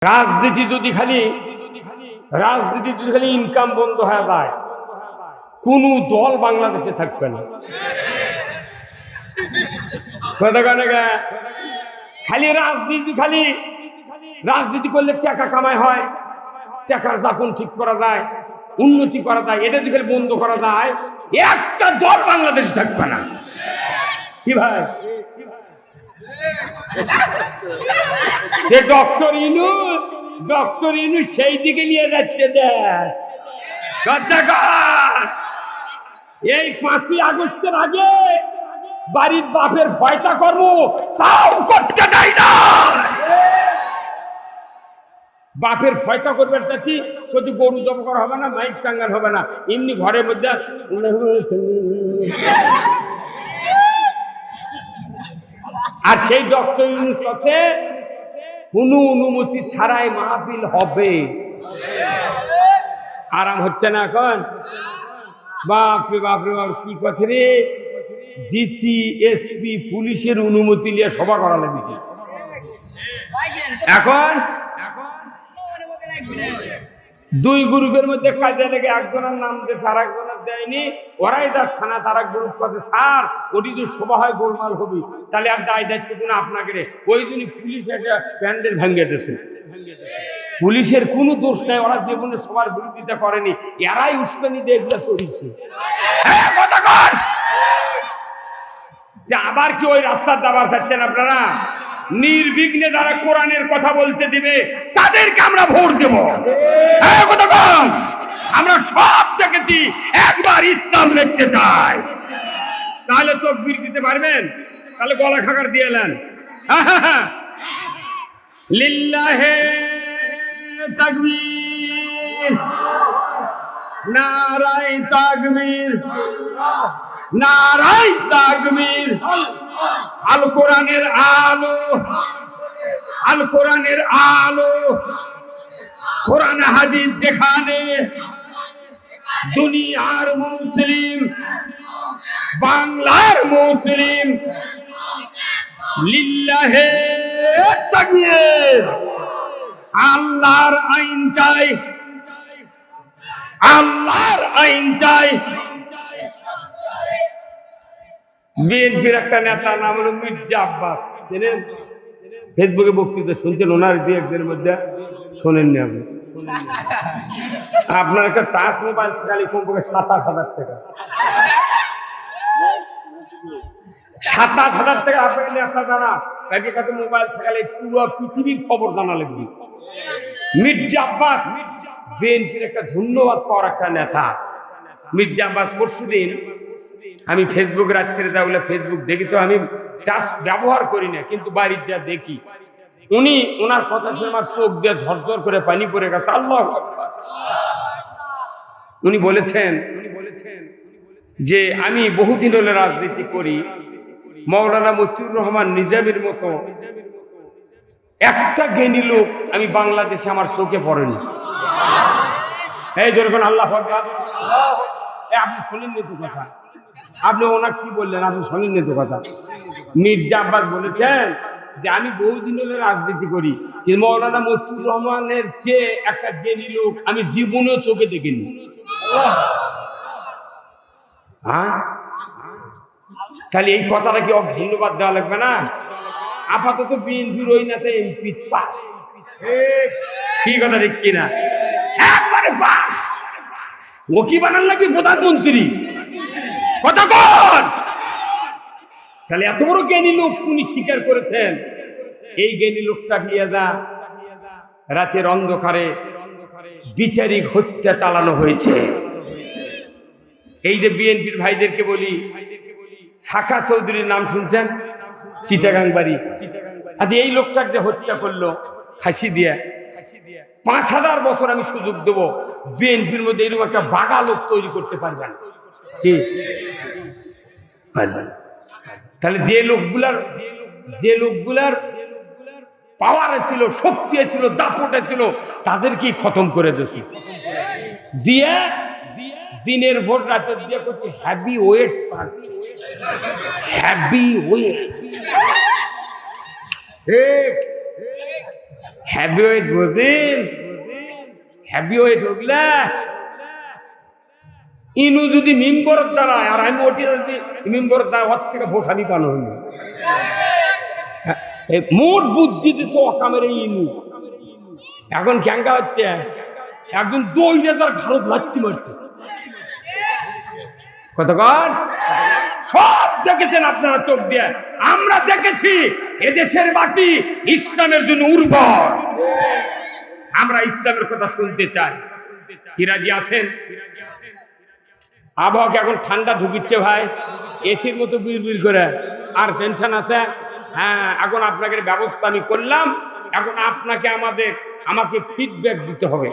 রাজনীতি যদি খালি ইনকাম বন্ধ হয়ে যায়, কোন দল বাংলাদেশে থাকবে না। খালি রাজনীতি করলে টাকা কামাই হয়, টাকার যখন ঠিক করা যায়, উন্নতি করা যায়, এটা যদি খালি বন্ধ করা যায়, একটা দল বাংলাদেশে থাকবে না। কি ভাই, ডক্টর ইনু সেই দিকে নিয়ে যাচ্ছে। এই 5ই আগস্টের আগে বাড়ির বাপের ভয়টা করবো, তাও করতে দেয় না। বাপের ভয়টা করবে চাচ্ছি, যদি গরু জব করা হবে না, মাইক টাঙ্গাল হবে না, এমনি ঘরের মধ্যে আর সেই ডক্টর ইউনূস কাছে কোনো অনুমতি ছাড়াই মাহফিল হবে। আরাম হচ্ছে না এখন? বাপরে বাপরে বাপ, কি কথা রে! ডিসি, এসপি, পুলিশের অনুমতি নিয়ে সভা করা লাগবে। এখন দুই গ্রুপের মধ্যে কাজে লেগে একজনের নাম দিয়েছে, আর একজনের দেয়নি। ওরাই তার থানা, তারা গ্রুপ করছে, স্যার ওটি যদি সভা হয় গোলমাল হবি, তাহলে আর দায় দায়িত্ব কোনো আপনাকে রে। ওই দিনই পুলিশ এসে প্যান্ডেল ভেঙে দিয়েছে। পুলিশের কোনো দোষ নাই, ওরা জীবনে সবার বিরোধিতা করেনি, এরাই উস্কানি দিয়ে এগুলো করেছে। আবার কি ওই রাস্তার দাবার চাচ্ছেন আপনারা? নির্বিঘ্নে যারা কোরআনের কথা বলতে দিবে তাদেরকে আমরা ভোট দেব। আমরা সব দেখেছি, একবার ইসলাম দেখতে চাই। তাহলে তাকবীর দিতে পারবেন? তাহলে গলা খাকার দিয়ে এলেন, লিল্লাহে তাকবীর, নারায়ে তাকবীর, নারায়ে তাকবীর। আল কোরআনের আলো, আল কোরআনের আলো, কোরআন হাদিস দেখানে দুনিয়ার মুসলিম, বাংলার মুসলিম, লিল্লাহে তাকবীর। আল্লাহর আইন চাই, আল্লাহর আইন চাই। বিএনপির একটা নেতা নাম হলো মির্জা আব্বাস, জানেন? ফেসবুকে বক্তৃতা শুনছেন, ওনার দুই একজনের মধ্যে শোনেননি আপনি? আপনার একটা টাচ মোবাইল খালি কমপক্ষে 27,000 টাকা, 27,000 টাকা আপনার নেতা জানা। তাকে কাছে মোবাইল থাকলে পুরো পৃথিবীর খবর জানা লাগবে। মির্জা আব্বাস বিএনপির একটা ধন্যবাদ পাওয়ার একটা নেতা। মির্জা আব্বাস পরশুদিন আমি ফেসবুক রাত্রে তাহলে ফেসবুক দেখি, তো আমি টাচ ব্যবহার করি না, কিন্তু বাড়ির যা দেখি, উনি ওনার কথা শুনে আমার চোখ দিয়ে ঝরঝর করে পানি পড়ে গেছে। আল্লাহু আকবার। উনি বলেছেন যে আমি বহুদিন হলে রাজনীতি করি, মাওলানা মতিউর রহমান নিজামীর মতো একটা জ্ঞানী লোক আমি বাংলাদেশে আমার চোখে পড়েনি। এই যেরকম আল্লাহু আকবার। আপনি শোনেননি তো কথা, আপনি ওনার কি বললেন? আপনি শোনেননি তো কথা। মির্জা আব্বাস বলেছেন যে আমি বহুদিন হলে রাজনীতি করি, কিন্তু মাওলানা মতিউর রহমানের চেয়ে একটা জ্ঞানী লোক আমি জীবনেও চোখে দেখিনি। হ্যাঁ, তাহলে এই কথাটা কি ধন্যবাদ দেওয়া লাগবে না? আপাতত বিএনপির ওই নেতা এমপি পাস, কি কথা ঠিক কিনা? একবারে পাস। ও কি বানান নাকি প্রধানমন্ত্রী? কথা কন। তাহলে এত বড় জ্ঞানী লোক উনি স্বীকার করেছেন। এই জ্ঞানী লোকটা নিয়ে যা রাতের অন্ধকারে বিচারিক হত্যা চালানো হয়েছে। এই যে বিএনপির ভাইদেরকে বলি, সাকা চৌধুরীর নাম শুনছেন? চিটাগাং বাড়ি। আজ এই লোকটাকে যে হত্যা করলো ফাঁসি দিয়ে, 5,000 বছর আমি সুযোগ দেবো, বিএনপির মধ্যে এরকম একটা বাঘা লোক তৈরি করতে পারবেন কি? পারবেন। তাহলে যে লোকগুলার পাওয়ারে ছিল, শক্তি ছিল, দাপটে ছিল, তাদেরকেই খতম করে দিয়েছি। দিয়ে দিনের ভোট রাতে দিয়ে করছে heavy weight party, heavy weight. Heavyweight বোঝেন? হেভিওয়েট ওগুলা ইনু যদি মেম্বরের দাঁড়ায় আর আমি ওটি যদি মেম্বরের দ্বারা ওর থেকে ভোট আমি পানো হইল মোট বুদ্ধি দিচ্ছে অকামের ইনু। এখন ক্যাঙ্কা হচ্ছে একজন দইটা তার ভারত লাত্তি মারছে। কতক্ষণ সব দেখেছেন আপনারা চোখ দিয়ে, আমরা দেখেছি এদেশের মাটি ইসলামের জন্য উর্বর। আমরা ইসলামের কথা শুনতে চাই। কি রাজি আছেন? আবহাওয়া এখন ঠান্ডা ঢুকিচ্ছে ভাই, এসির মতো বিড়বিড় করে। আর টেনশন আছে? হ্যাঁ, এখন আপনাকে ব্যবস্থা আমি করলাম। এখন আপনাকে আমাকে ফিডব্যাক দিতে হবে,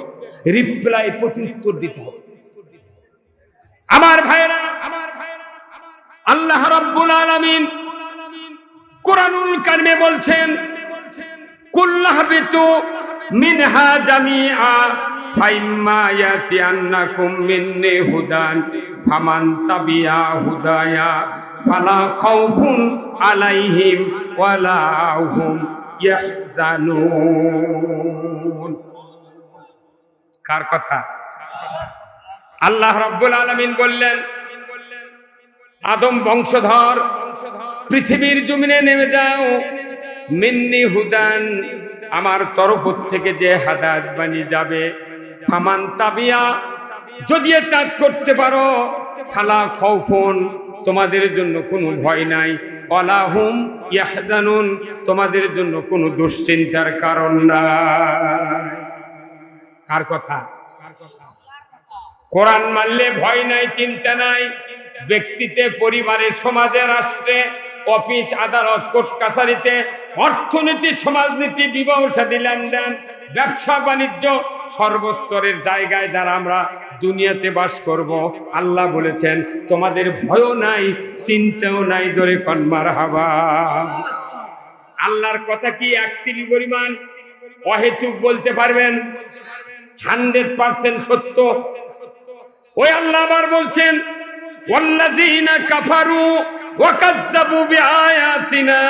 রিপ্লাই প্রত্যুত্তর দিতে হবে। আমার ভাইরা, আল্লাহ রাব্বুল আলামিন কুরআনুল কারিমে বলছেন, কুল্লাহবিতু মিনহা জামিআ ফাইম্মা ইয়াতিয়ান্নাকুম মিন্নি হুদান ফামান তাবিয়া হুদায়া ফালা খাউফুন আলাইহিম ওয়ালা হুম ইয়াহজানুন। কার কথা? আল্লাহ রাব্বুল আলামিন বললেন, আদম বংশধর পৃথিবীর জমিনে নেমে যাও, মিন্নি হুদান, আমার তরফ থেকে যে হাদায়াত বাণী যাবে, ফামান তাবিয়া, যদি তাত করতে পারো, ফালা খাউফুন, তোমাদের জন্য কোনো ভয় নাই, ওয়ালা হুম ইয়াহজানুন, তোমাদের জন্য কোনো দুশ্চিন্তার কারণ নাই। কার কথা? কোরআন মানলে ভয় নাই, চিন্তা নাই। ব্যক্তিতে, পরিবারে, সমাজে, রাষ্ট্রে, অফিস, আদালত, কোর্ট কাছারিতে, অর্থনীতি, সমাজনীতি, বিবাহ শাদী, লেনদেন, ব্যবসা বাণিজ্য, সর্বস্তরের জায়গায় যারা আমরা দুনিয়াতে বাস করব, আল্লাহ বলেছেন তোমাদের ভয়ও নাই, চিন্তাও নাই। ধরে কোন মারহাবা। আল্লাহর কথা কি এক তিল পরিমাণ অহেতুক বলতে পারবেন? 100% সত্য। ওই আল্লাহ আবার বলছেন, ওয়াল্লাযীনা কাফারু ওয়া কাযযাবু বিআয়াতিনা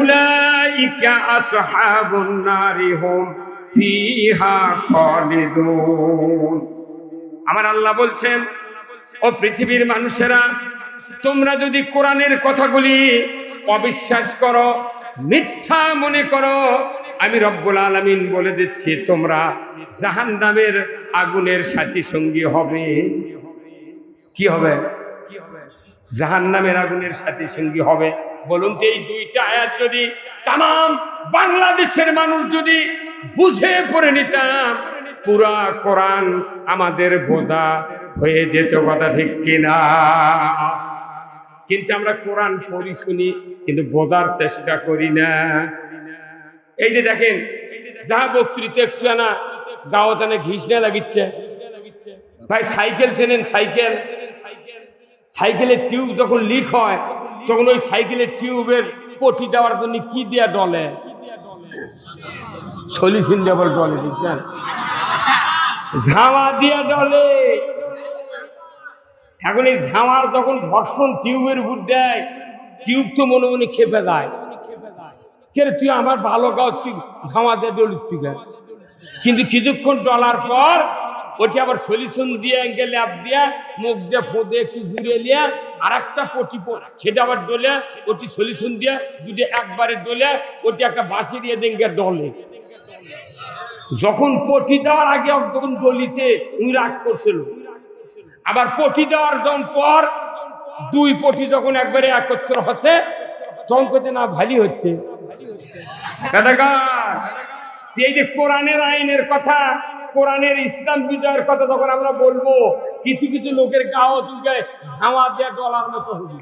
উলাইকা আসহাবুন নারি হুম ফিহা খালিদুন। আমার আল্লাহ বলছেন, ও পৃথিবীর মানুষেরা, তোমরা যদি কোরআনের কথাগুলি অবিশ্বাস করো, মিথ্যা মনে করো, আমি রব্বুল আলামিন বলে দিচ্ছি তোমরা জাহান্নামের আগুনের সাথী সঙ্গী হবে। কি হবে? জাহান্নামের আগুনের সাথী সঙ্গী হবে। বলুন তো, এই দুইটা আয়াত যদি তাম বাংলাদেশের মানুষ যদি বুঝে পড়ে নিতাম, পুরা কোরআন আমাদের বোঝা হয়ে যেত। কথা ঠিক কিনা? কিন্তু আমরা কোরআন পড়ি, শুনি, কিন্তু বোঝার চেষ্টা করি না। এই যে দেখেন, যাহা বক্তৃতা একটু না গাওয়াতানে ঘিস না লাগিচ্ছে ভাই। সাইকেল চেনেন? সাইকেলের টিউব যখন লিক হয়, তখন ওই সাইকেলের টিউবের পটি দেওয়ার জন্য কি দিয়া ডলে? সলিউশন দেওয়ার ডলে, বুঝছেন? ঝামা দিয়া ডলে। এখন এই ঝামার যখন ঘর্ষণ টিউবের উপর দেয়, টিউব তো মনে মনে খেপে যায়। কে তুই আমার ভালো গাও, তুই ঝামা দিয়ে ডলিস, কিন্তু কিছুক্ষণ ডলার পর ওটি আবার সলিউশন দিয়ে ল্যাপ দিয়া মুখ দিয়ে ফোঁদে একটু ঘুরে নিয়ে আর একটা পটি সেটা আবার ডলে, ওটি সলিউশন দিয়ে যদি একবারে ডলে, ওটি একটা বাঁশি দিয়ে দেঙ্গে ডলে। যখন পটি দেওয়ার আগে যখন ডলিছে উনি রাগ করছিল, আবার পটি দেওয়ার যখন পর দুই পটি যখন একবারে একত্র হচ্ছে, তখন করতে না ভারী হচ্ছে। এই যে কোরআনের আইনের কথা, কোরআনের ইসলাম বিজয়ের কথা যখন আমরা বলবো, কিছু কিছু লোকের গাও চুলকে ধাওয়া দিয়ে ডলার মতো হবে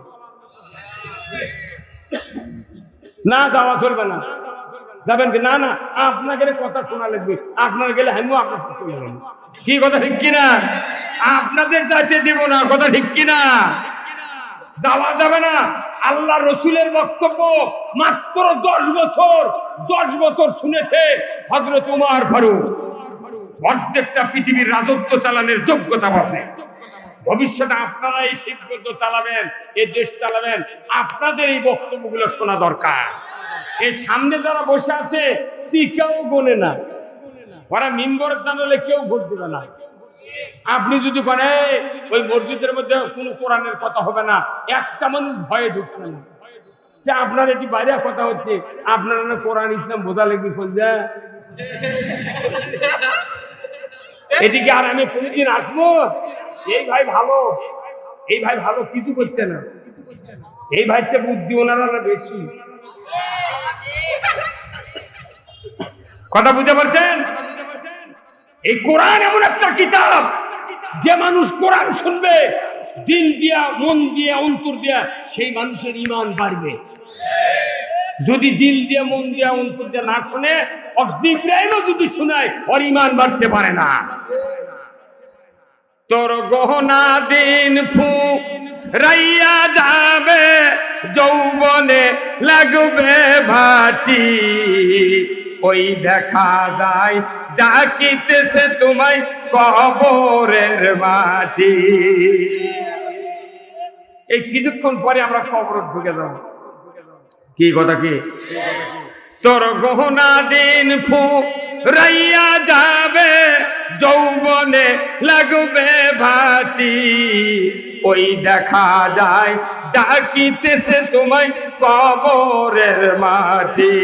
না। দাওয়া চলবে না। যাবেন কি? না না, আপনাকে কথা শোনা লাগবে। আপনার গেলে আমিও আপনার চলে যাবো। কি কথা ঠিক কিনা? আপনাদের যাইতে দিব না। কথা ঠিক কিনা? যাওয়া যাবে না। আল্লাহ রসুলের বক্তব্য মাত্র 10 বছর শুনেছে হযরত ওমর ফারুক। অর্ধেকটা পৃথিবীর রাজত্ব চালানোর যোগ্যতা আছে। ভবিষ্যতে আপনারা এই সিদ্ধান্ত চালাবেন, এই দেশ চালাবেন, আপনাদের এই বক্তব্যগুলো শোনা দরকার। এই সামনে যারা বসে আছে কেউ গোনে না, ওরা মিম্বরের দাঁড়ালে কেউ ভোট দেবে না। আপনি যদি করেন ওই মসজিদের মধ্যে কোনো কোরআনের কথা হবে না, একটা মানুষ ভয়ে ঢুকবে না যে আপনার এটি বাইরে কথা হচ্ছে, আপনার কোরআন ইসলাম বোঝা লেগে খুঁজছে এদিকে। আর আমি কোনদিন আসবো? এই ভাই ভালো, এই ভাই ভালো, কিছু করছে না। এই ভাইতে বুদ্ধি ওনারা বেশি। কথা বুঝতে পারছেন? এই কোরআন এমন একটা কিতাব, যে মানুষ কোরআন শুনবে দিল দিয়া, মন দিয়া, অন্তর দিয়া, সেই মানুষের ঈমান বাড়বে। যদি দিল দিয়ে, মন দিয়া, অন্তর দিয়া না শুনে, জিবরাইলও যদি শোনায়, ওর ঈমান বাড়তে পারে না। তোর গহনা দিন ফুরাইয়া যাবে, যৌবনে লাগবে ভাটি, ওই দেখা যায় ডাকিতেছে তোমায় কবরের মাটি। এই কিছুক্ষণ পরে আমরা কবর ঢুকে যাব। কি কথা কি? তোর গহনা দিন ফুরাইয়া যাবে, যৌবনে লাগবে ভাটি, ওই দেখা যায় ডাকিতেছে তোমায় কবরের মাটি।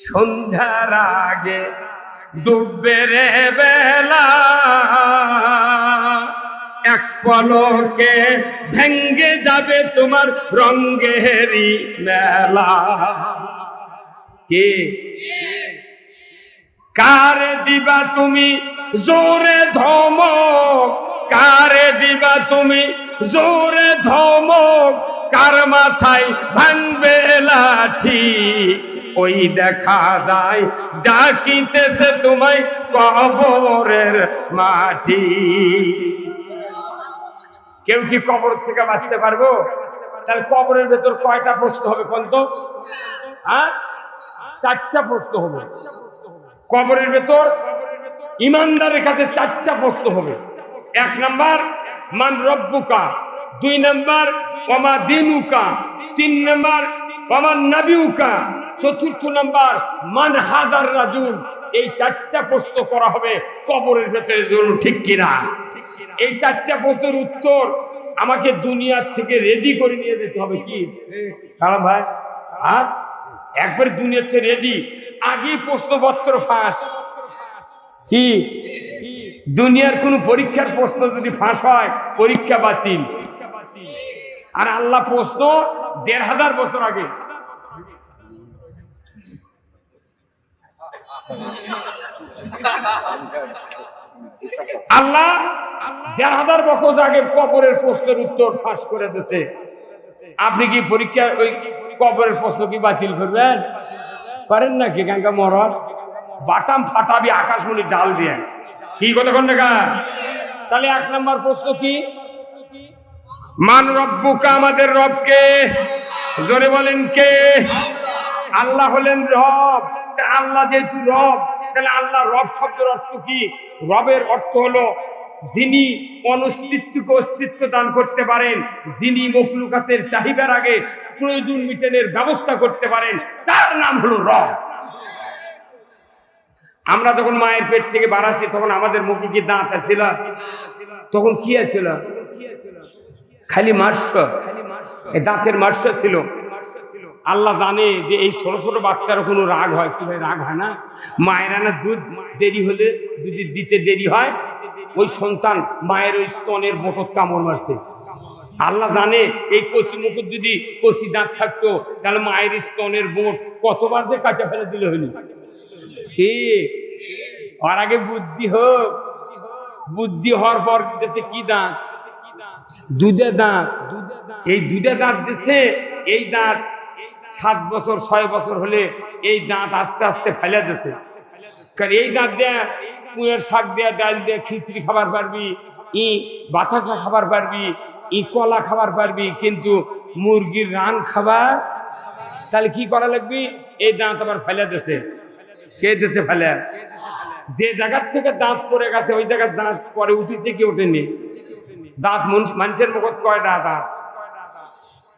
সন্ধ্যার আগে ডুববে রে বেলা, এক পলকে ভেঙ্গে যাবে তোমার রঙ্গেরি মেলা। কে কারে দিবা তুমি জোরে ধমক, কারে দিবা তুমি জোরে ধমক, কার মাথায় ভাঙবে লাঠি, ওই দেখা যায় ডাকিতেছে তোমায় কবরের মাটি। কেউ কি কবর থেকে বাঁচতে পারবো? তাহলে কবরের ভেতর কয়টা প্রশ্ন হবে কোন তো? হ্যাঁ, 4টা প্রশ্ন হবে কবরের ভেতর। ইমানদারের কাছে 4টা প্রশ্ন হবে। 1 নাম্বার মান রব্বুকা, 2 নাম্বার ওমা দিনুকা, 3 নাম্বার ওমান নাবিউকা, 4র্থ নাম্বার মান হাজার রাজুল। এই 4টা প্রশ্ন করা হবে কবরের ভেতরে, ঠিক কিনা? এই 4টা প্রশ্নের উত্তর আমাকে দুনিয়ার থেকে রেডি করে নিয়ে যেতে হবে। কি কারণ ভাই? আর একবার দুনিয়ার থেকে রেডি, আগেই প্রশ্নপত্র ফাঁস। কি দুনিয়ার কোন পরীক্ষার প্রশ্ন যদি ফাঁস হয়, পরীক্ষা বাতিল। আর আল্লাহ প্রশ্ন 1500 বছর আগে। আল্লাহ 1500 বছর আগে কবরের প্রশ্নের উত্তর ফাঁস করে দিয়েছে। আপনি কি পরীক্ষা ওই কবরের প্রশ্ন কি বাতিল করবেন? পারেন না কি? গাঙ্গা মরদ বাটাম ফাটাবি আকাশমণি ডাল দিয়ে। কি কথা কোন টাকা? তাহলে 1 নম্বর প্রশ্ন কি? মান রব্বুকা, আমাদের রবকে। জোরে বলেন কে? আল্লাহ হলেন রব। আল্লাহ যেহেতু রব, তাহলে আল্লাহ রব শব্দের অর্থ কি? রবের অর্থ হলো যিনি অনস্তিত্বকে অস্তিত্ব দান করতে পারেন, যিনি মখলুকাতের চাহিদার আগে প্রয়োজন মিটানোর ব্যবস্থা করতে পারেন, তার নাম হলো রব। আমরা যখন মায়ের পেট থেকে বাড়াচ্ছি, তখন আমাদের মুখে কি দাঁত আছিল? তখন কি আছিল? খালি মার্শ, দাঁতের মার্শ ছিল। আল্লাহ জানে যে এই ছোট ছোট বাচ্চার কোনো রাগ হয় কি? ভাই রাগ হয় না? মায়েরা না দুধ দেরি হলে, যদি দিতে দেরি হয়, ওই সন্তান মায়ের ওই স্তনের বোটত কামড় মারছে। আল্লাহ জানে এই কচি মুকুট যদি কচি দাঁত থাকতো, তাহলে মায়ের স্তনের বোট কতবার যে কাটে ফেলে দিলে হইনি। আর আগে বুদ্ধি হোক, বুদ্ধি হওয়ার পর দিতেছে কি দাঁত? দুধের দাঁত। এই দুধের দাঁত দিছে। এই দাঁত 7 বছর 6 বছর হলে এই দাঁত আস্তে আস্তে ফেলে দিছে। কারণ এই দাঁত দেয়া পুঁয়ের শাক দেয়া, ডাল দিয়ে খিচড়ি খাবার পারবি, বাতাসা খাবার পারবি, কলা খাবার পারবি, কিন্তু মুরগির রান খাবার তাহলে কি করা লাগবে? এই দাঁত আবার ফেলে দিছে। কে দিছে ফেলে? যে জায়গার থেকে দাঁত পড়ে গেছে, ওই জায়গার দাঁত পরে উঠেছে কি ওঠেনি? দাঁত মানুষের মুখত কয়টা দাঁত?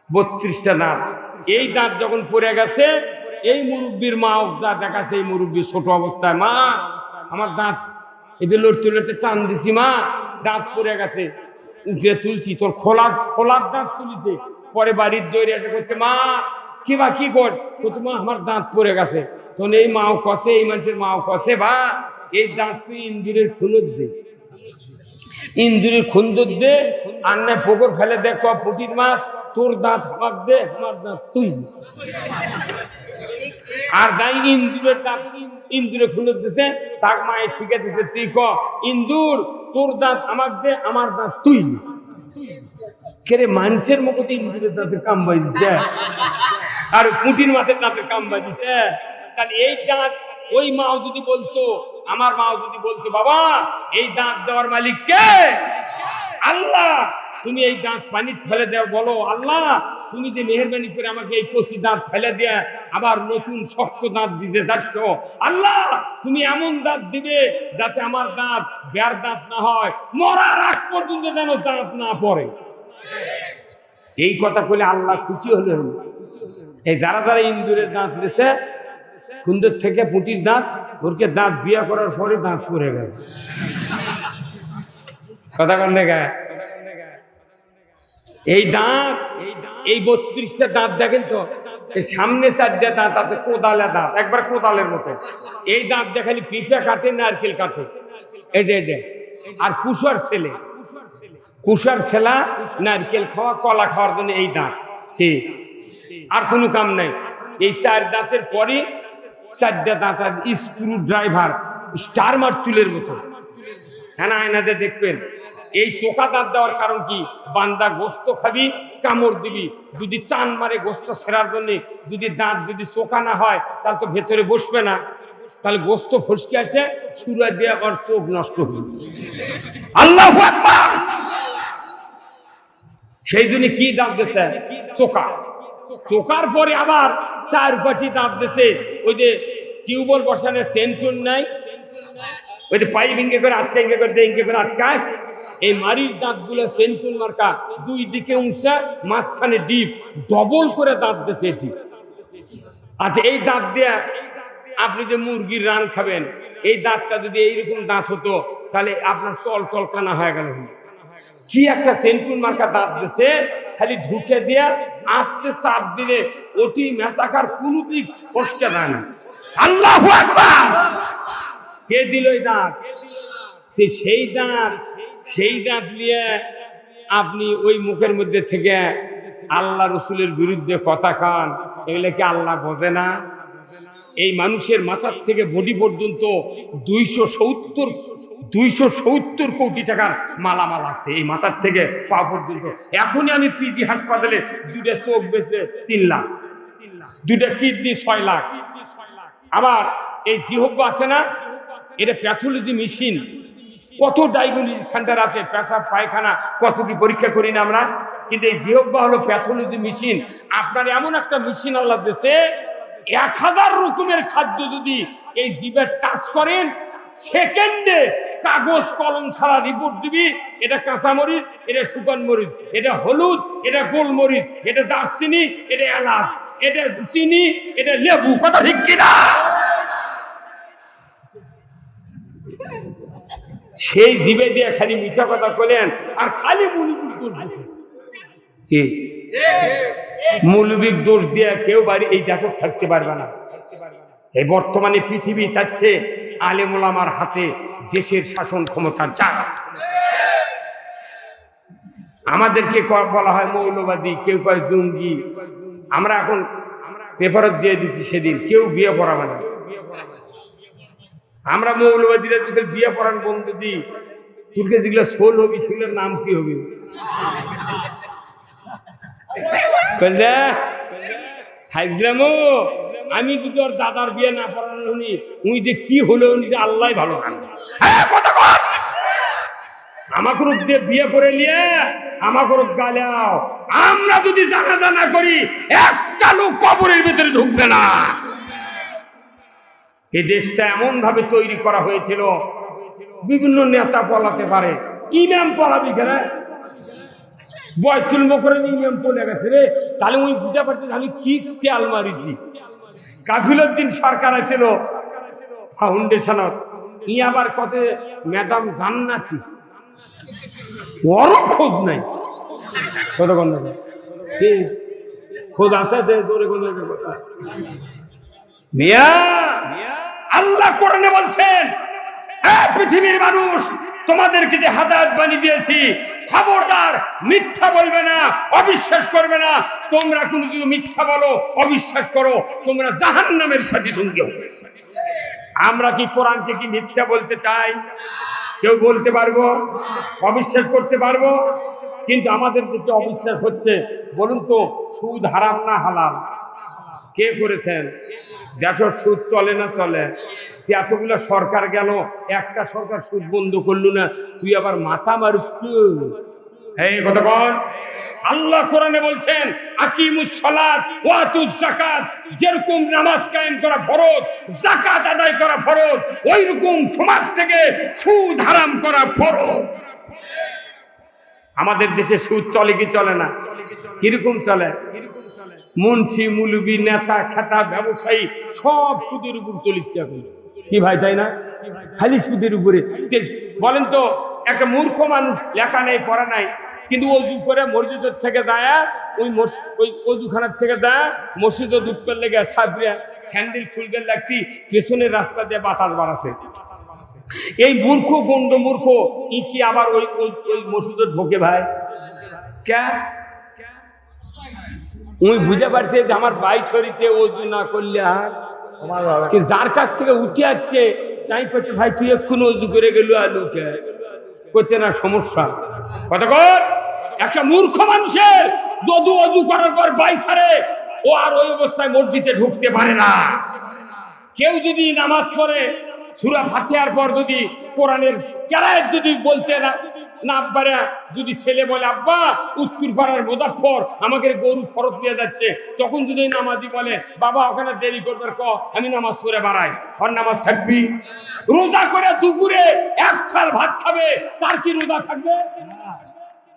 32টা দাঁত। এই দাঁত যখন পড়ে গেছে, এই মুরব্বীর মা দাঁত দেখাচ্ছে, এই মুরব্বী ছোট অবস্থায়, মা আমার দাঁত এই যে লড়তে লড়তে টান দিছি, মা দাঁত পড়ে গেছে, উঠে তুলছি, তোর খোলার দাঁত তুলিছে। পরে বাড়ির দৌড়ে এসে করছে, মা কি বা কি কর, বলছে মা আমার দাঁত পড়ে গেছে। তখন এই মাও কষে, এই মানুষের মাও কষে, বা এই দাঁত তুই ইন্দুরের খুনত দে, ইন্দুরের খুন্দর দে, আর না পুকুর ফেলে দেখ পুটির মাছ, তোর দাঁত আমার দে, আমার দাঁত তুই। আর গাই ইন্দুরের দাঁত ইন্দুরে খুনত দিছে, তার মায়ে শিখে দিছে, তুই ক ইন্দুর তোর দাঁত আমার দে, আমার দাঁত তুই। কেরে মানুষের মতো ইন্দুরের দাঁতে কাম বাজিছে, আর পুটির মাছের দাঁতে কাম বাজিছে। তাহলে এই দাঁত ওই মাও যদি বলতো, আমার মাও যদি বলতো, বাবা এই দাঁত দেওয়ার মালিক কে? আল্লাহ। তুমি এই দাঁত পানি ফেলে দেও, বলো আল্লাহ তুমি যে মেহেরবানি করে আমাকে এই কচি দাঁত ফেলে দিয়ে আবার নতুন শক্ত দাঁত দিতে যাচ্ছ, আল্লাহ তুমি এমন দাঁত দিবে যাতে আমার দাঁত বের দাঁত না হয়, মরার আগ পর্যন্ত যেন দাঁত না পড়ে। এই কথা বলে আল্লাহ খুশি হলে হলো। এই যারা যারা ইন্দুরের দাঁত দিয়েছে, কুন্দর থেকে পুটির দাঁত, ওরকে দাঁত বিয়ে করার পরে দাঁত পড়ে গেল। কথা কন দেখা এই দাঁত, এই 32টা দাঁত দেখেন তো, এই সামনে 4টা দাঁত আছে কোদালে দাঁত, একবার কোদালের মতো। এই দাঁত দেখালি পিঁপে কাটে, নারকেল কাটে, এটা আর কুশার ছেলে, কুশার ছেলা নারকেল খাওয়া, কলা খাওয়ার জন্য এই দাঁত, ঠিক আর কোনো কাম নাই। এই 4 দাঁতের পরে 4টা দাঁত আর স্ক্রু ড্রাইভার, স্টার মার্তুলের মতো। হ্যাঁ, আয়নাতে দেখবেন। এই চোখা দাঁত দেওয়ার কারণ কি? বান্দা গোস্ত খাবি, কামড় দিবি, যদি টান মারে গোস্ত ছেঁড়ার জন্য, যদি দাঁত যদি চোখা না হয় তাহলে তো ভেতরে বসবে না, তাহলে গোস্ত ফসকে আসে, সুরা দিয়ে আর চোখ নষ্ট হবে। আল্লাহু আকবার। সেই জন্য কি দাঁত দিয়েছে? চোখা। চোখার পরে আবার 4 দাঁত দিয়েছে, ওই যে টিউবওয়েল বসানোর সেন্টুন নাই, ওই যে পাইপ ইঙ্গে করে আটকা, ইঙ্গে করে ইঙ্গে করে আটকায়, এই মারির দাঁতগুলো সেন্টুন মার্কা, 2 দিকে উঁচা, মাঝখানে ডিপ, ডবল করে দাঁত দিয়েছে এটি। আচ্ছা, এই দাঁত দিয়ে আপনি যে মুরগির রান খাবেন, এই দাঁতটা যদি এইরকম দাঁত হতো তাহলে আপনার চল কানা হয়ে গেল। কি একটা সেন্টুন মার্কা দাঁত দিয়েছে, খালি ঢুকে দিয়ে আস্তে চাপ দিলে ওটি মেসাকার কোনো দিক ফসকে যায় না। আল্লাহু আকবার। কে দিল এই দাঁত? সেই দাঁত নিয়ে আপনি ওই মুখের মধ্যে থেকে আল্লাহ রসুলের বিরুদ্ধে কথা কান, এগুলো কি আল্লাহ বোঝে না? এই মানুষের মাথার থেকে বডি পর্যন্ত 270 কোটি টাকার মালামাল আছে, এই মাথার থেকে পা পর্যন্ত। এখনই আমি পিজি হাসপাতালে 2টা চোখ বেঁচে 3 লাখ, 2টা কিডনি 6 লাখ। আবার এই জিহ্বা আছে না, এটা প্যাথোলজি মেশিন, কত ডায়াগনস্টিক সেন্টার আছে, পেশাব পায়খানা কত কি পরীক্ষা করি না আমরা, কিন্তু এই জিহ্বা হলো প্যাথোলজি মেশিন। আপনার এমন একটা মেশিন আল্লাহ দিয়েছে, 1000 রকমের খাদ্য যদি এই জিভে টাচ করেন, সেকেন্ডে কাগজ কলম ছাড়া রিপোর্ট দিবি, এটা কাঁচামরিচ, এটা শুকন মরিচ, এটা হলুদ, এটা গোলমরিচ, এটা দারচিনি, এটা এলাচ, এটা চিনি, এটা লেবু। কথা ঠিক কিনা? সেই জিভে দিয়ে খালি মিছা কথা বলেন, আর খালি মৌলবিক দোষ দিয়ে কেউ বাড়ি এই দেশে থাকতে পারবে না। এই বর্তমানে পৃথিবী চাচ্ছে আলেম ওলামার হাতে দেশের শাসন ক্ষমতা যাক। আমাদেরকে বলা হয় মৌলবাদী, কেউ কয় জঙ্গি। আমরা এখন পেপারত দিয়ে দিচ্ছি, সেদিন কেউ বিয়ে পড়াবে না। আমরা মৌলবাদীরা যদি বিয়ে পড়ান বন্ধু দিই, তোরকে যেগুলো সোল হবি সেগুলোর নাম কি হবে? আমি যদি ওর দাদার বিয়ে না পড়ানো শুনি, উনি যে কি হলো আল্লাহ ভালো জানে। আমাকে দিয়ে বিয়ে করে নিয়ে আমাকে গালাও, আমরা যদি জানাজা না করি একটা লোক কবরের ভেতরে ঢুকবে না। এই দেশটা এমন ভাবে তৈরি করা হয়েছিল, বিভিন্ন নেতা পলাতে পারে, ইমাম পলাবি কেন? বয়তুল মোকরম ইমাম চলে গেছে রে, তাহলে ওই বুঝতে পারতেন আমি কি তেল মারিছি। কাফিলউদ্দিন সরকার ছিল ফাউন্ডেশনত, ই আবার কত ম্যাডাম জান্নাতি, ওর খোঁজ নাই। কতক্ষণ কি খোঁজ আছে মিয়া? আল্লাহ কোরআনে বলছেন, পৃথিবীর মানুষ তোমাদেরকে যে হাদায়াত বানিয়ে দিয়েছি, খবরদার মিথ্যা বলবে না, অবিশ্বাস করবে না। তোমরা কোনো যদি মিথ্যা বলো, অবিশ্বাস করো, তোমরা জাহান্নামের সাথে সঙ্গী হবে। আমরা কি কোরআনকে কি মিথ্যা বলতে চাই? কেউ বলতে পারবো? অবিশ্বাস করতে পারবো? কিন্তু আমাদের দেশে অবিশ্বাস হচ্ছে। বলুন তো, সুদ হারাম না হালাল? কে করেছেন? দেখো সুদ চলে না চলে? এতগুলো সরকার গেল, একটা সরকার সুদ বন্ধ করলো না, তুই আবার মাথা মারু। এই কথা বল। আল্লাহ কোরআনে বলছেন আকিমুস সালাত ওয়া আতুজ যাকাত, যেরকম নামাজ কায়েম করা ফরজ, যাকাত আদায় করা ফরজ, ওই রকম সমাজ থেকে সুদ হারাম করা ফরজ। আমাদের দেশে সুদ চলে কি চলে না? কিরকম চলে? মুন্সি মুলবি নেতা খেতা ব্যবসায়ী সব সুদের উপর চলিচ্ছে এখন। কি ভাই, তাই না? খালি সুদের উপরে। বলেন তো, একটা মূর্খ মানুষ, লেখা নেই পড়া নাই, কিন্তু অজু করে মসজিদের থেকে দাঁড়া, ওই অজুখানার থেকে দাঁড়া মসজিদে দুধ লেগে সাবরিয়া স্যান্ডেল খুলগে লাগতি, পেছনের রাস্তা দিয়ে বাতাস বাড়াছে। এই মূর্খ গন্ড মূর্খ ই কি আবার ওই ওই মসজিদে ঢোকে ভাই? কে উনি বুঝে পারছে যে আমার বাইশ হরিছে, অজু না করলে আর কিন্তু যার কাছ থেকে উঠে আসছে তাই করছে, ভাই তুই এক্ষুনি অজু করে গেল আলুকে করছে না, সমস্যা। কতক্ষণ একটা মূর্খ মানুষের যদি অজু করার পর বাইশ হারে, ও আর ওই অবস্থায় মসজিদে ঢুকতে পারে না। কেউ যদি নামাজ পড়ে সূরা ফাতিহার পর যদি কোরআনের কেরায়েত যদি বলতে না পারে, যদি ছেলে বলে আব্বা উত্তর পাড়ার মুজাফফর আমাকে গরু খরচ নিয়ে যাচ্ছে, তখন যদি নামাজি বলে বাবা ওখানে দেরি করবার ক, আমি নামাজ পড়ে বাড়াই, আর নামাজ থাকবি? রোজা করে দুপুরে এক থাল ভাত খাবে, তার কি রোজা থাকবে?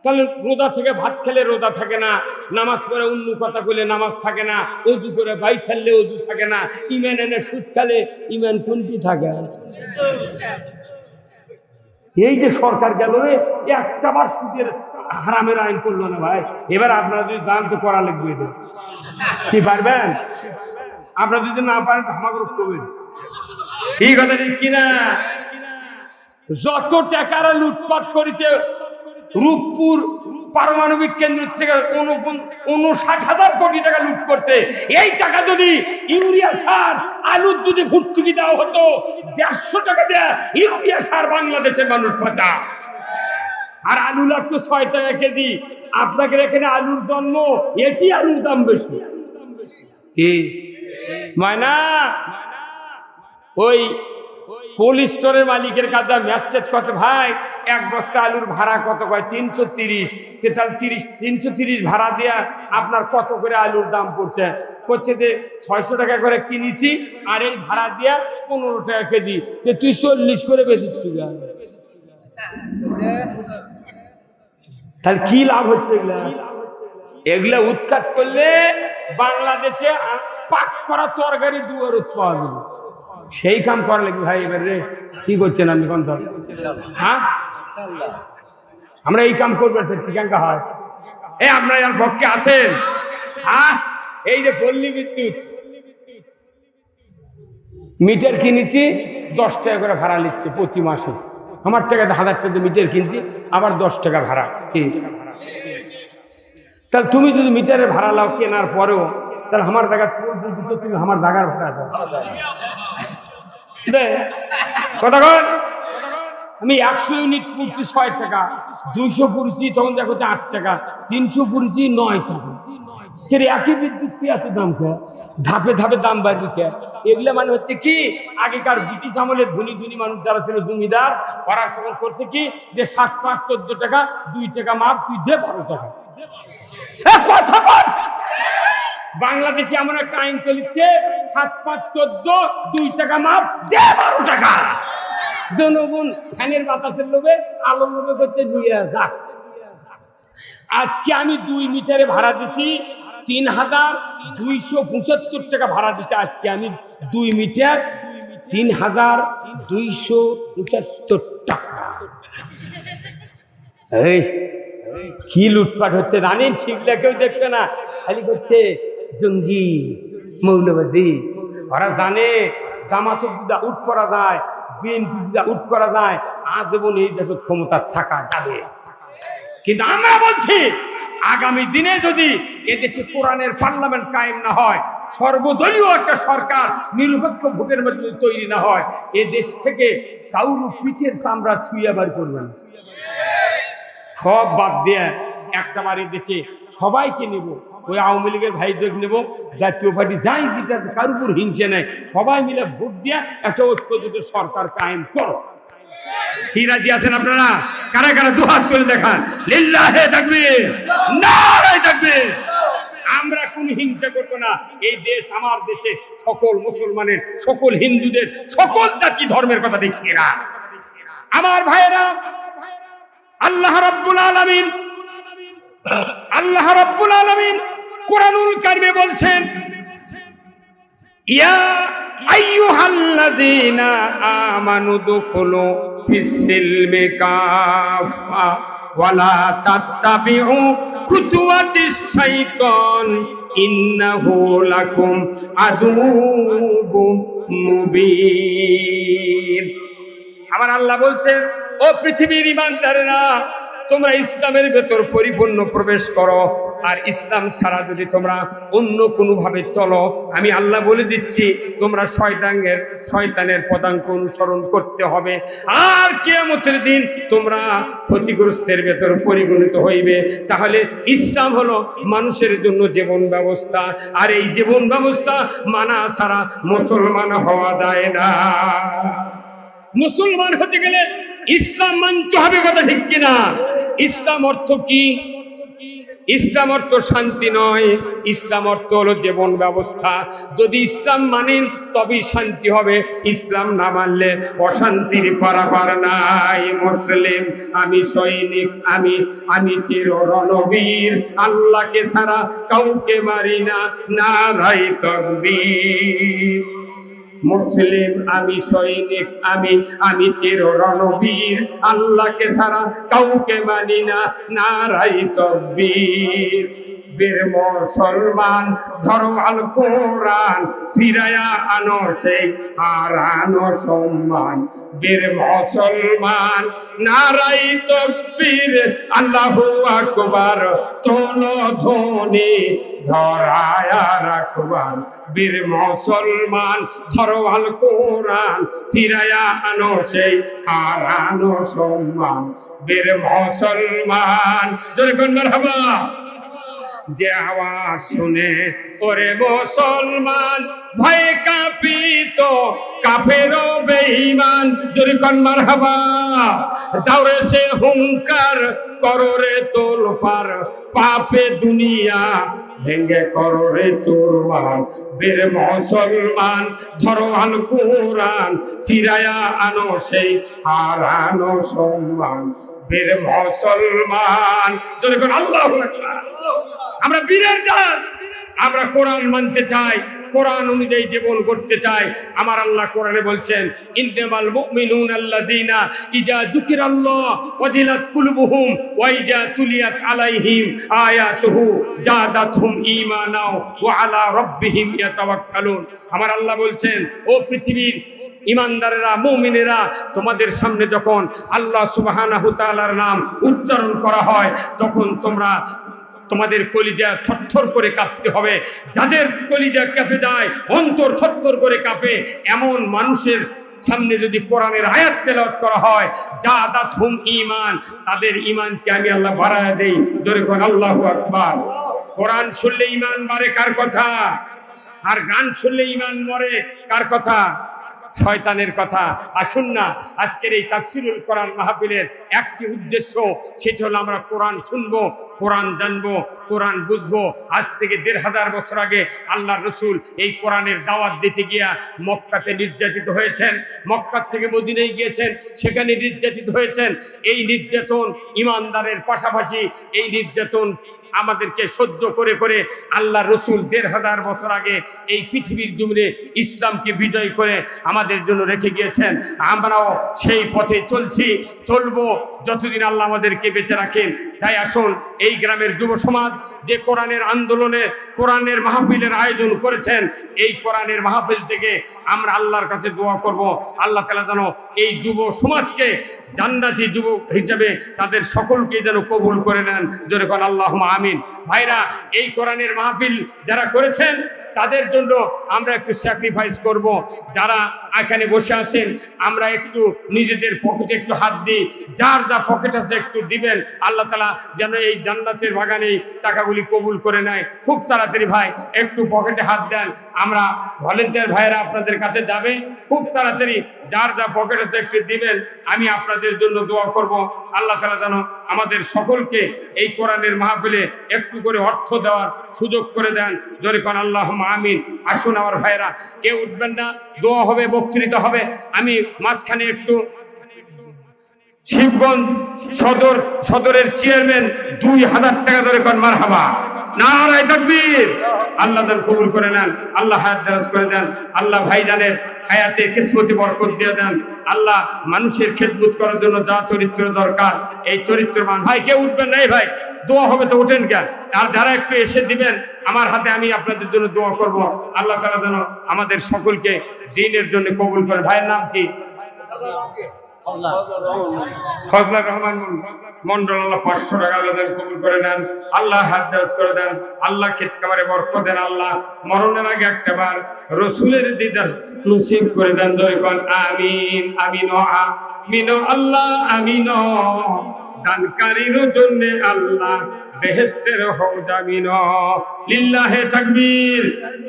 তাহলে রোজা থেকে ভাত খেলে রোজা থাকে না, নামাজ পড়ে অন্য কথা বলে নামাজ থাকে না, অজু করে বাই ছাড়লে অজু থাকে না, ইমান এনে সুদ খেলে ইমান কোনটি থাকে? এই যে সরকার গেল রে, একটা বার সুদের হারামের আইন করলো না ভাই। এবার আপনারা যদি দান তো করা লাগবে, এটা কি পারবেন? আপনারা যদি না পারেন আমাকে করবেন। ঠিক আছে, ঠিক কিনা? যত টাকারা লুটপাট করেছে রূপপুর পারমাণবিক কেন্দ্র থেকে 59,000 কোটি টাকা লুট করছে। এই টাকা যদি ইউরিয়া সার আলুর যদি ভর্তুকি দেওয়া হতো, 150 টাকা দেয়া ইউরিয়া সার বাংলাদেশের মানুষ পাতা। আর আলু লাগতো 6 টাকা কেজি। আপনাদের এখানে আলুর জন্ম, এটি আলুর দাম বেশি। কি ময়না? ওই কোল্ড স্টোরের মালিকের কাছে ম্যাস্টেট কত ভাই, এক বস্তা আলুর ভাড়া কত কয়? 330। তাহলে 330 ভাড়া দেয়া আপনার কত করে আলুর দাম পড়ছে? করছে যে 600 টাকা করে কিনেছি, আর এই ভাড়া দেয়া 15 টাকা কেজি, তুই 40 করে বেশিচ্ছি। তাহলে কি লাভ হচ্ছে? এগুলা উৎখাত করলে বাংলাদেশে পাক করা তরকারি দুয়ার পাওয়া যাবে। সেই কাম করা লাগবে ভাই। এবার রে কি করছেন আপনি? কোন হ্যাঁ, আমরা এই কাম করবো, ঠিকাঙ্কা হয়। এই আপনারা এর পক্ষে আছেন? হ্যাঁ, এই যে পল্লী বিদ্যুৎ মিটার কিনেছি, 10 টাকা করে ভাড়া নিচ্ছে প্রতি মাসে। আমার টাকাতে 1000 টাকা মিটার কিনছি, আবার 10 টাকা ভাড়া। তাহলে তুমি যদি মিটারের ভাড়া লাও কেনার পরেও, তাহলে আমার জায়গা তুমি আমার জায়গার ভাড়া দাও। কথা কন, আমি 100 ইউনিট পুড়ছি 6 টাকা, 200 পুড়ছি তখন দেখো 8 টাকা, 300 পুড়ছি 9 টাকা। একই বিদ্যুৎ কি এত দাম কে? ধাপে ধাপে দাম বাড়বে কে? এগুলো মানে হচ্ছে কি, আগেকার ব্রিটিশ আমলে ধনী ধনী মানুষ যারা ছিল জমিদার, ওরা তখন করছে কি, যে 7, 5, 14 টাকা, 2 টাকা মাপ, তুই দে 12 টাকা। কথা বল। বাংলাদেশে এমন একটা আইন চলিচ্ছে, 7, 5, 14, 2 টাকা মাপ, দে 12 টাকা। জনগণ ফ্যানের বাতাসের লোভে, আলোর লোভে করতে নিয়ে যা। আজকে আমি 2 মিটারে ভাড়া দিচ্ছি ৩,২৭৫ টাকা ভাড়া দিচ্ছে। আজকে আমি 2 মিটার ৩,২৭৫ টাকা। এই কি লুটপাট হচ্ছে জানেন? ঠিকলে কেউ দেখবে না, খালি করছে জঙ্গি মৌলবাদী। ওরা জানে জামাত উঠ করা যায়, বিএনপি উঠ করা যায়, আজীবন এই দেশের ক্ষমতা থাকা যাবে। কিন্তু আমরা বলছি আগামী দিনে যদি এদেশে কোরআনের পার্লামেন্ট কায়েম না হয়, সর্বদলীয় একটা সরকার নিরপেক্ষ ভোটের মধ্যে তৈরি না হয়, এ দেশ থেকে কাউরু পিঠের চামড়া থুইয়া বার করবেন, সব বাদ দিয়ে একটা বাড়ির দেশে সবাইকে নেব। ওই আওয়ামী লীগের ভাইদের নেব, জাতীয় পার্টি যাই যেটা কার উপর হিংসে নেয়, সবাই মিলে ভোট দিয়ে একটা ঐক্যজোট সরকার কায়েম করো। কি রাজি আছেন আপনারা? কারা কারা দুহাত তুলে দেখান। লিল্লাহে তাকবীর, নারে তাকবীর। আমরা কোন হিংসা করব না। এই দেশ আমার দেশে সকল মুসলমানের, সকল হিন্দুদের, সকল জাতি ধর্মের কথা দেখি না। আমার ভাইয়েরা, আল্লাহ রাব্বুল আলামিন কোরআনুল কারিমে বলছেন, ইয়া আইয়ুহাল্লাযীনা আমানু দুখুলু ফিস-সিলমি কাফা ওয়ালা তাত্তাবিউ খুতুওয়াতিশ শাইতান ইন্নাহু লাকুম আদুউম মুবিন। আমার আল্লাহ বলছেন, ও পৃথিবীর ঈমানদারেরা, তোমরা ইসলামের ভেতর পরিপূর্ণ প্রবেশ করো। আর ইসলাম ছাড়া যদি তোমরা অন্য কোনোভাবে চলো, আমি আল্লাহ বলে দিচ্ছি তোমরা শয়তানের পদাঙ্ক অনুসরণ করতে হবে। আর কিয়ামতের দিন তোমরা ক্ষতিগ্রস্তের ভেতর পরিগণিত হইবে। তাহলে ইসলাম হলো মানুষের জন্য জীবন ব্যবস্থা, আর এই জীবন ব্যবস্থা মানা ছাড়া মুসলমান হওয়া যায় না। মুসলমান হতে গেলে ইসলাম মানতে হবে, কথা ঠিক কিনা? ইসলাম অর্থ কি? ইসলাম অর্থ শান্তি নয়, ইসলাম অর্থ হলো জীবন ব্যবস্থা। যদি ইসলাম মানেন তবেই শান্তি হবে, ইসলাম না মানলে অশান্তির পারাপার নাই। মুসলিম আমি, সৈনিক আমি চির রণবীর, আল্লাহকে ছাড়া কাউকে মারি না, নারায়ে তাকবীর। মুসলিম আমি, সৈনিক আমি চির রণবীর, আল্লাহকে ছাড়া কাউকে মানি না, নারায়ে তাকবীর। বীর মুসলমান ধরো আল কোরআন, ফিরায়া আনো সেই হারানো সম্মান। বীর মুসলমান নারায়ে তাকবীর, আল্লাহু আকবার, তোলো ধ্বনি ধরায়া রাখবার। বীর মুসলমান ধরো আল কোরআন, ফিরায়া আনো সেই হারানো সম্মান। বীর মুসলমান, জোরে কোন মারহাবা। যে আওয়াজ শুনে ওরে মুসলমান ভয়ে কাঁপিত কাফের ও বেঈমান, জোরে কোন মারহাবা। দাওরে সে হুঙ্কার করো রে তোলপার, পাপে দুনিয়া ভেঙ্গে করো রে চুরমার। বীর মুসলমান ধরো আল কোরআন, ফিরায়া আনো সেই হারানো সম্মান। বীর মুসলমান, জোরে কোন আল্লাহু আকবার। আমরা বীরের জাত, আমরা কোরআন মানতে চাই, কোরআন অনুযায়ী জীবন করতে চাই। আমার আল্লাহ কোরআনে বলছেন, ইন্নামাল মুমিনুনা আল্লাযীনা ইযা যুকিরাল্লাহ ওয়াজিলাত কুলুবুহুম ওয়া ইযা তুলিয়াত আলাইহিম আয়াতুহু জাদাতহুম ঈমানা ওয়া আলা রাব্বিহিম ইয়াতাওয়াক্কালুন। আমার আল্লাহ বলছেন, ও পৃথিবীর ঈমানদারেরা, মুমিনেরা, তোমাদের সামনে যখন আল্লাহ সুবহানাহু তাআলার নাম উচ্চারণ করা হয়, তখন তোমাদের কলিজা থরথর করে কাঁপতে হবে। যাদের কলিজা কেঁপে যায়, অন্তর থরথর করে কাঁপে, এমন মানুষের সামনে যদি কোরআনের আয়াত তেলাওয়াত করা হয়, জাদাতহুম ঈমান, তাদের ঈমানকে আমি আল্লাহ বাড়ায়া দেই। জোরে কোন আল্লাহু আকবার। কোরআন শুনলে ঈমান বাড়ে কার কথা? আর গান শুনলে ঈমান মরে কার কথা? শয়তানের কথা। আসুন না, আজকের এই তাফসীরুল কোরআন মাহফিলের একটি উদ্দেশ্য, সেটা হলো আমরা কোরআন শুনবো, কোরআন জানবো, কোরআন বুঝবো। আজ থেকে ১৫০০ বছর আগে আল্লাহর রাসূল এই কোরআনের দাওয়াত দিতে গিয়া মক্কাতে নির্যাতিত হয়েছেন, মক্কা থেকে মদিনায় গিয়েছেন, সেখানে নির্যাতিত হয়েছেন। এই নির্যাতন ঈমানদারের পাশাপাশি এই নির্যাতন আমাদেরকে সহ্য করে করে আল্লাহ রসুল ১৫০০ বছর আগে এই পৃথিবীর জমিনে ইসলামকে বিজয় করে আমাদের জন্য রেখে গিয়েছেন। আমরাও সেই পথে চলছি, চলবো যতদিন আল্লাহ আমাদেরকে বেঁচে রাখেন। তাই আসুন, এই গ্রামের যুব সমাজ যে কোরআনের আন্দোলনে কোরআনের মাহফিলের আয়োজন করেছেন, এই কোরআনের মাহফিল থেকে আমরা আল্লাহর কাছে দোয়া করব, আল্লাহ তাআলা যেন এই যুব সমাজকে জান্নাতি যুবক হিসেবে তাদের সকলকে যেন কবুল করে নেন। জোরে কোন আল্লাহুম্মা আমিন। ভাইরা, এই কোরআনের মাহফিল যারা করেছেন তাদের জন্য আমরা একটু স্যাক্রিফাইস করব। যারা এখানে বসে আছেন, আমরা একটু নিজেদের পকেটে একটু হাত দিই, যার যা পকেট আছে একটু দিবেন। আল্লাহ তাআলা যেন এই জান্নাতের বাগানে টাকাগুলি কবুল করে নেয় খুব তাড়াতাড়ি। ভাই, একটু পকেটে হাত দেন, আমরা ভলেন্টিয়ার ভাইয়েরা আপনাদের কাছে যাবে খুব তাড়াতাড়ি। যার যা পকেট আছে একটু দিবেন, আমি আপনাদের জন্য দোয়া করব। আল্লাহ তাআলা যেন আমাদের সকলকে এই কোরআনের মাহফিলে একটু করে অর্থ দেওয়ার সুযোগ করে দেন। জোরে কোন আল্লাহুম্মা আমিন। আসুন আমার ভাইয়েরা, কেউ উঠবেন না, দোয়া হবে, বক্তৃতা হবে। আমি মাঝখানে একটু শিবগঞ্জ সদরের চেয়ারম্যান ২০০০ টাকা ধরে কোন মারহাবা, নারায়ে তাকবীর। আল্লাহ যেন কবুল করে নেন, আল্লাহ হায়াত দারাজ করে দেন, আল্লাহ ভাইজানের হায়াতে কিসমতি বরকত দিয়ে দেন। আল্লাহ মানুষের খেদমত করার জন্য যা চরিত্র দরকার, এই চরিত্রবান ভাই কেউ উঠবেন না। ভাই, দোয়া হবে তো উঠেন কেন? আর যারা একটু এসে দিবেন আমার হাতে, আমি আপনাদের জন্য দোয়া করব। আল্লাহ তাআলা যেন আমাদের সকলকে দ্বীনের জন্য কবুল করে। ভাইয়ের নাম কি? ফজলুর রহমান মন্ডল। আল্লাহ ৫০০ টাকা কবুল করে নেন, আল্লাহ হাত দারাজ করে দেন, আল্লাহ খেত খামারে বরকত দেন, আল্লাহ মরণের আগে একটাবার রসুলের দিদার নসিব করে দেন। ধরে কোন আমিন আমিন আমিন। আল্লাহ আমিন। দানকারীর জন্য আল্লাহ বেহেশতের হৌজ আমিন। লিল্লাহি তাকবীর।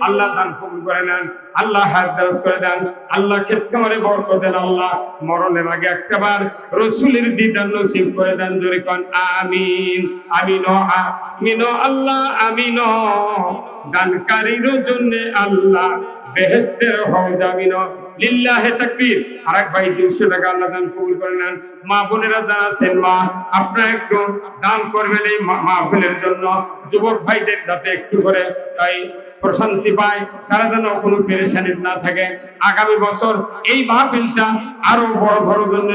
আল্লাহ দান কবুল করে নেন, আল্লাহ হায়াত দারাজ করে দেন, আল্লাহ খেত খামারে বরকত দেন, আল্লাহ মরণের আগে একটাবার রাসূলের দিদার নসিব করে দেন। জোরে কোন আমিন আমিন আমিন। আল্লাহ আমিন। দানকারীর জন্য আল্লাহ বেহেশতের হৌজ আমিন। লিল্লাহি তাকবীর। আরেক ভাই ২০০ টাকা আল্লাহ দান কবুল করে নেন। মা বোনেরা যারা আছেন, মা আপনারা একটু দান করবেন এই মাহফিলের জন্য। যুবক ভাইদের যাতে একটু করে তাই প্রশান্তি পায়, তারা যেন কোনো পেরেশানি না থাকে। আগামী বছর এই মাহফিলটা আরো বড় ধরনের